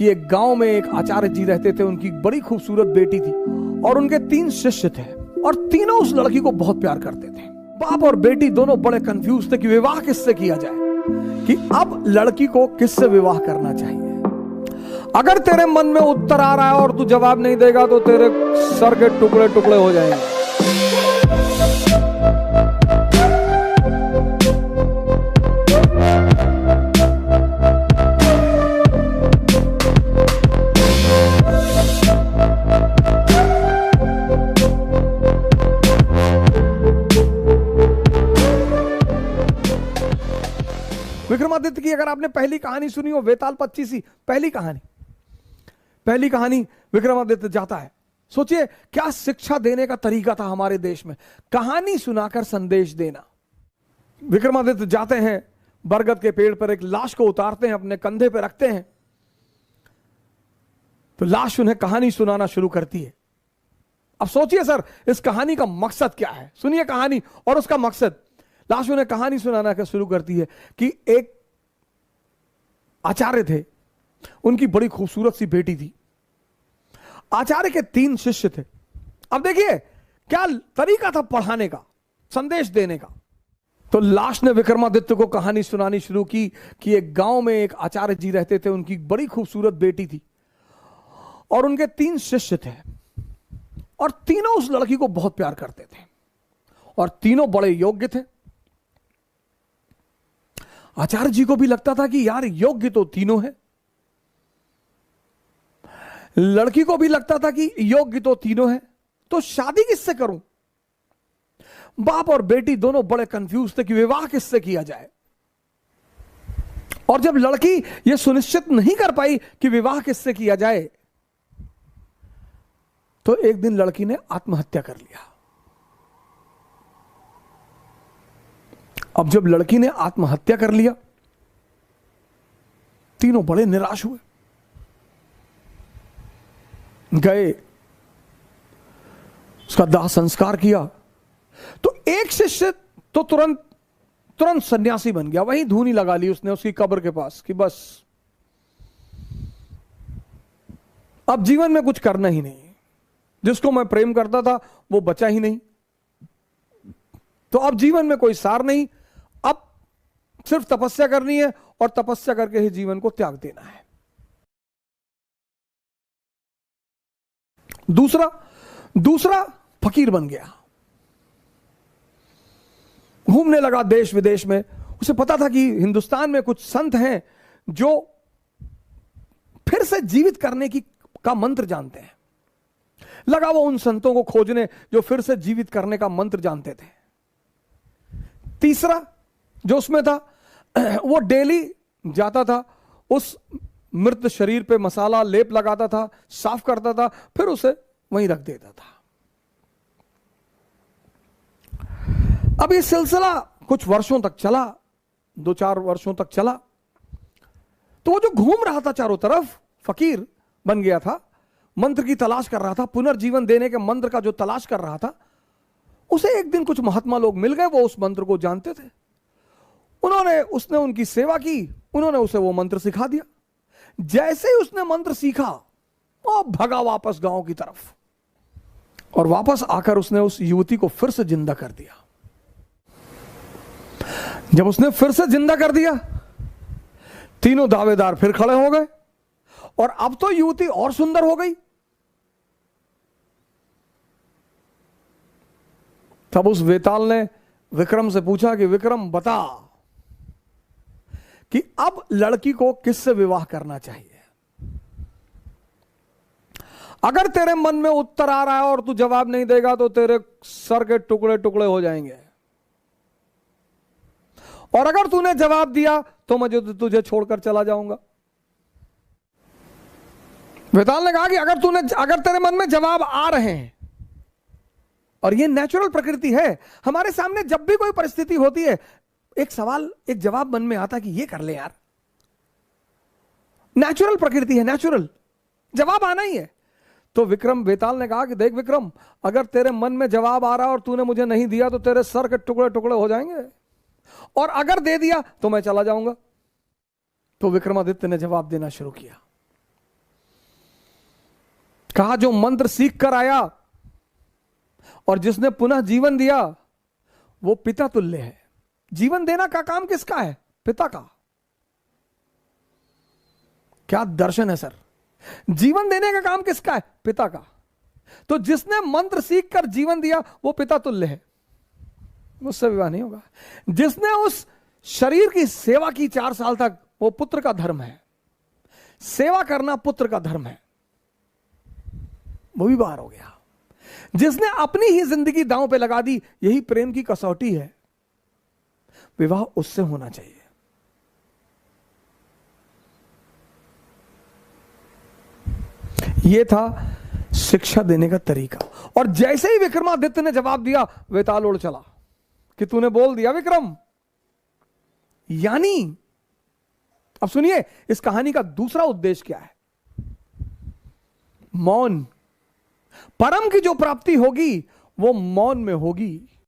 कि एक गांव में एक आचार्य जी रहते थे। उनकी बड़ी खूबसूरत बेटी थी और उनके 3 शिष्य थे और तीनों उस लड़की को बहुत प्यार करते थे। बाप और बेटी दोनों बड़े कंफ्यूज थे कि विवाह किससे किया जाए, कि अब लड़की को किससे विवाह करना चाहिए। अगर तेरे मन में उत्तर आ रहा है और तू जवाब नहीं देगा तो तेरे सर के टुकड़े टुकड़े हो जाएंगे। विक्रमादित्य की अगर आपने पहली कहानी सुनी हो, वेताल 25 पहली कहानी विक्रमादित्य जाता है। सोचिए क्या शिक्षा देने का तरीका था हमारे देश में, कहानी सुनाकर संदेश देना। विक्रमादित्य जाते हैं, बरगद के पेड़ पर एक लाश को उतारते हैं, अपने कंधे पर रखते हैं, तो लाश उन्हें कहानी सुनाना शुरू करती है। अब सोचिए सर, इस कहानी का मकसद क्या है? सुनिए कहानी और उसका मकसद। लाश उन्हें कहानी सुनाना का शुरू करती है कि एक आचार्य थे, उनकी बड़ी खूबसूरत सी बेटी थी। आचार्य के 3 शिष्य थे। अब देखिए क्या तरीका था पढ़ाने का, संदेश देने का। तो लाश ने विक्रमादित्य को कहानी सुनानी शुरू की कि एक गांव में एक आचार्य जी रहते थे। उनकी बड़ी खूबसूरत बेटी थी और उनके 3 शिष्य थे और तीनों उस लड़की को बहुत प्यार करते थे और तीनों बड़े योग्य थे। आचार्य जी को भी लगता था कि यार योग्य तो तीनों हैं। लड़की को भी लगता था कि योग्य तो तीनों हैं, तो शादी किससे करूं? बाप और बेटी दोनों बड़े कंफ्यूज थे कि विवाह किससे किया जाए। और जब लड़की यह सुनिश्चित नहीं कर पाई कि विवाह किससे किया जाए, तो एक दिन लड़की ने आत्महत्या कर लिया। अब जब लड़की ने आत्महत्या कर लिया, तीनों बड़े निराश हुए। गए, उसका दाह संस्कार किया, तो एक शिष्य तो तुरंत सन्यासी बन गया। वहीं धूनी लगा ली उसने उसकी कब्र के पास कि बस अब जीवन में कुछ करना ही नहीं, जिसको मैं प्रेम करता था वो बचा ही नहीं, तो अब जीवन में कोई सार नहीं, अब सिर्फ तपस्या करनी है और तपस्या करके ही जीवन को त्याग देना है। दूसरा फकीर बन गया, घूमने लगा देश विदेश में। उसे पता था कि हिंदुस्तान में कुछ संत हैं जो फिर से जीवित करने का मंत्र जानते हैं। लगा वो उन संतों को खोजने जो फिर से जीवित करने का मंत्र जानते थे। तीसरा जो उसमें था, वो डेली जाता था, उस मृत शरीर पे मसाला लेप लगाता था, साफ करता था, फिर उसे वहीं रख देता था। अब ये सिलसिला कुछ वर्षों तक चला, 2-4 वर्षों तक चला। तो वो जो घूम रहा था चारों तरफ, फकीर बन गया था, मंत्र की तलाश कर रहा था, पुनर्जीवन देने के मंत्र का जो तलाश कर रहा था, उसे एक दिन कुछ महात्मा लोग मिल गए, वो उस मंत्र को जानते थे। उसने उनकी सेवा की, उन्होंने उसे वो मंत्र सिखा दिया। जैसे ही उसने मंत्र सीखा, वो भगा वापस गांव की तरफ और वापस आकर उसने उस युवती को फिर से जिंदा कर दिया। जब उसने फिर से जिंदा कर दिया, तीनों दावेदार फिर खड़े हो गए और अब तो युवती और सुंदर हो गई। तब उस वेताल ने विक्रम से पूछा कि विक्रम बता कि अब लड़की को किससे विवाह करना चाहिए। अगर तेरे मन में उत्तर आ रहा है और तू जवाब नहीं देगा तो तेरे सर के टुकड़े टुकड़े हो जाएंगे, और अगर तूने जवाब दिया तो मैं तुझे छोड़कर चला जाऊंगा। वेताल ने कहा कि अगर तेरे मन में जवाब आ रहे हैं, और ये नेचुरल प्रकृति है, हमारे सामने जब भी कोई परिस्थिति होती है, एक जवाब मन में आता है कि ये कर ले यार, नेचुरल प्रकृति है, नेचुरल जवाब आना ही है। तो वेताल ने कहा कि देख विक्रम, अगर तेरे मन में जवाब आ रहा है और तूने मुझे नहीं दिया तो तेरे सर के टुकड़े टुकड़े हो जाएंगे, और अगर दे दिया तो मैं चला जाऊंगा। तो विक्रमादित्य ने जवाब देना शुरू किया कहा जो मंत्र सीख कर आया और जिसने पुनः जीवन दिया वो पिता तुल्य है। जीवन देना का काम किसका है? पिता का। क्या दर्शन है सर! जीवन देने का काम किसका है? पिता का। तो जिसने मंत्र सीख कर जीवन दिया वो पिता तुल्य है, उससे विवाह नहीं होगा। जिसने उस शरीर की सेवा की 4 साल तक, वो पुत्र का धर्म है। सेवा करना पुत्र का धर्म है, वो भी बाहर हो गया। जिसने अपनी ही जिंदगी दांव पे लगा दी, यही प्रेम की कसौटी है, विवाह उससे होना चाहिए। यह था शिक्षा देने का तरीका। और जैसे ही विक्रमादित्य ने जवाब दिया, वेताल उड़ चला कि तूने बोल दिया विक्रम। यानी अब सुनिए इस कहानी का दूसरा उद्देश्य क्या है। मौन। परम की जो प्राप्ति होगी वो मौन में होगी।